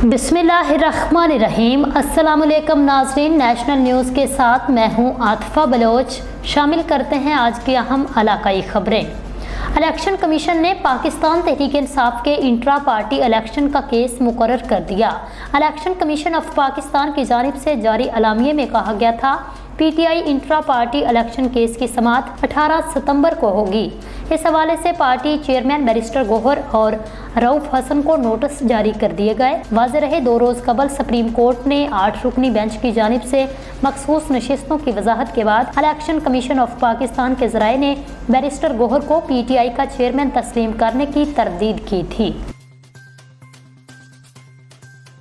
बिस्मिल्लाहिर्रहमानिर्रहीम। अस्सलाम वालेकुम नाज़रीन, नेशनल न्यूज़ के साथ मैं हूं आतिफा बलोच। शामिल करते हैं आज की अहम इलाकाई खबरें। इलेक्शन कमीशन ने पाकिस्तान तहरीक-ए-इंसाफ के इंट्रा पार्टी इलेक्शन का केस मुकर्रर कर दिया। इलेक्शन कमीशन ऑफ पाकिस्तान की जानिब से जारी अलामिये में कहा गया था PTI intra party election case की समाअत 18 सितंबर को होगी। इस हवाले से पार्टी चेयरमैन बैरिस्टर गौहर और रऊफ हसन को नोटिस जारी कर दिए गए। वाज़ेह रहे 2 रोज़ कबल सुप्रीम कोर्ट ने 8 रुकनी बेंच की जानिब से मखसूस नशिस्तों की वजाहत के बाद इलेक्शन कमीशन ऑफ पाकिस्तान के ज़राए ने बैरिस्टर गौहर को पीटीआई का चेयरमैन तस्लीम करने की तरदीद की थी।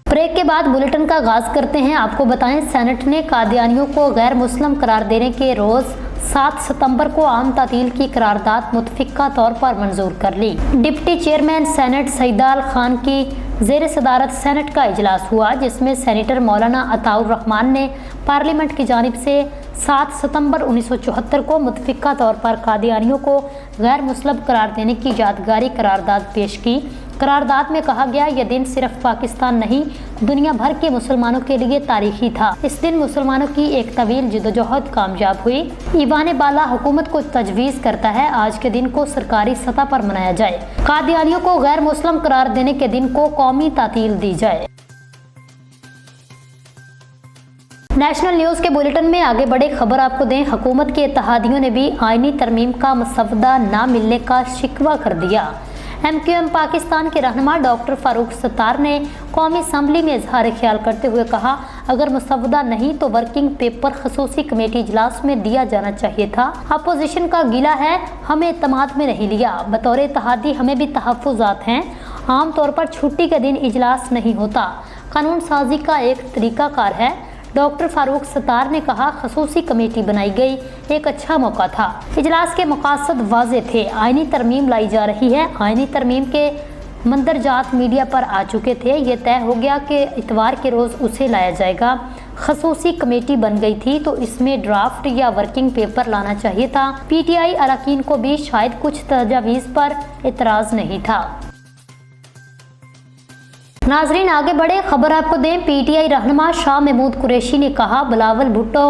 ब्रेक के बाद बुलेटिन का आगाज करते हैं। आपको बताएं, सेनेट ने कादियानियों को गैर मुस्लिम करार देने के रोज 7 सितंबर को आम तातील की करारदाद मुतफिका तौर पर मंजूर कर ली। डिप्टी चेयरमैन सेनेट सईदाल खान की ज़ेर सदारत सेनेट का इजलास हुआ, जिसमें सेनेटर मौलाना अताउर रहमान ने पार्लियामेंट की जानिब से 7 सितंबर 1974 को मुतफिका तौर पर कादियानियों को गैर मुस्लिम करार देने की यादगारी करारदाद पेश की। करारदाद में कहा गया, यह दिन सिर्फ पाकिस्तान नहीं दुनिया भर के मुसलमानों के लिए तारीखी था। इस दिन मुसलमानों की एक तवील जिद्दोजहद कामयाब हुई। ईवान बाला हुकूमत को तजवीज़ करता है आज के दिन को सरकारी सतह पर मनाया जाए। कादियानियों को गैर मुस्लिम करार देने के दिन को कौमी तातील दी जाए। नेशनल न्यूज़ के बुलेटिन में आगे बढ़े खबर आपको दें। हुकूमत के इत्तेहादियों ने भी आईनी तरमीम का मसवदा ना मिलने का शिकवा कर दिया। MQM पाकिस्तान के रहनुमा डॉक्टर फारूक सत्तार ने कौमी असम्बली में इजहार ख्याल करते हुए कहा, अगर मसवदा नहीं तो वर्किंग पेपर खसूसी कमेटी इजलास में दिया जाना चाहिए था। अपोजिशन का गिला है हमें इत्तेमाद में नहीं लिया। बतौर इत्तेहादी हमें भी तहफ़्फ़ुज़ात हैं। आम तौर पर छुट्टी के दिन इजलास नहीं होता, कानून साजी का एक तरीक़ाकार है। डॉक्टर फारूक सत्तार ने कहा, खसूसी कमेटी बनाई गई एक अच्छा मौका था। इजलास के मकासद वाज़े थे। आईनी तरमीम लाई जा रही है। आईनी तरमीम के मंदरजात मीडिया पर आ चुके थे। ये तय हो गया कि इतवार के रोज़ उसे लाया जाएगा। खसूसी कमेटी बन गई थी तो इसमें ड्राफ्ट या वर्किंग पेपर लाना चाहिए था। PTI अरकान को भी शायद कुछ तजावीज़ पर एतराज़ नहीं था। नाजरीन आगे बढ़े खबर आपको दें। PTI रहनुमा शाह महमूद कुरैशी ने कहा, बिलावल भुट्टो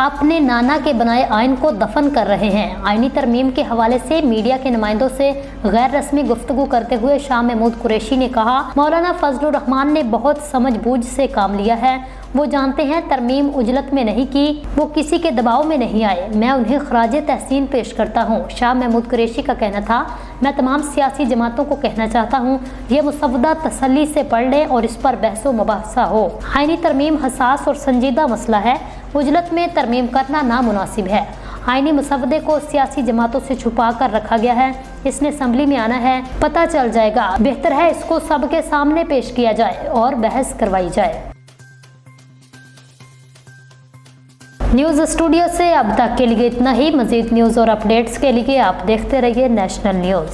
अपने नाना के बनाए आइन को दफन कर रहे हैं। आइनी तरमीम के हवाले से मीडिया के नुमाइंदों से गैर रस्मी गुफ्तगू करते हुए शाह महमूद कुरैशी ने कहा, मौलाना फजलुर रहमान ने बहुत समझ बूझ से काम लिया है। वो जानते हैं तरमीम उजलत में नहीं की, वो किसी के दबाव में नहीं आए। मैं उन्हें खराज तहसीन पेश करता हूँ। शाह महमूद कुरैशी का कहना था, मैं तमाम सियासी जमातों को कहना चाहता हूँ, ये मुसवदा तसल्ली से पढ़ लें और इस पर बहसो मुबाहसा हो। आइनी तरमीम हसास और संजीदा मसला है। उजलत में तरमीम करना नामुनासिब है। आईनी मसवदे को सियासी जमातों से छुपा कर रखा गया है। इसने असम्बली में आना है, पता चल जाएगा। बेहतर है इसको सबके सामने पेश किया जाए और बहस करवाई जाए। न्यूज़ स्टूडियो से अब तक के लिए इतना ही। मज़ीद न्यूज़ और अपडेट्स के लिए आप देखते रहिए नेशनल न्यूज़।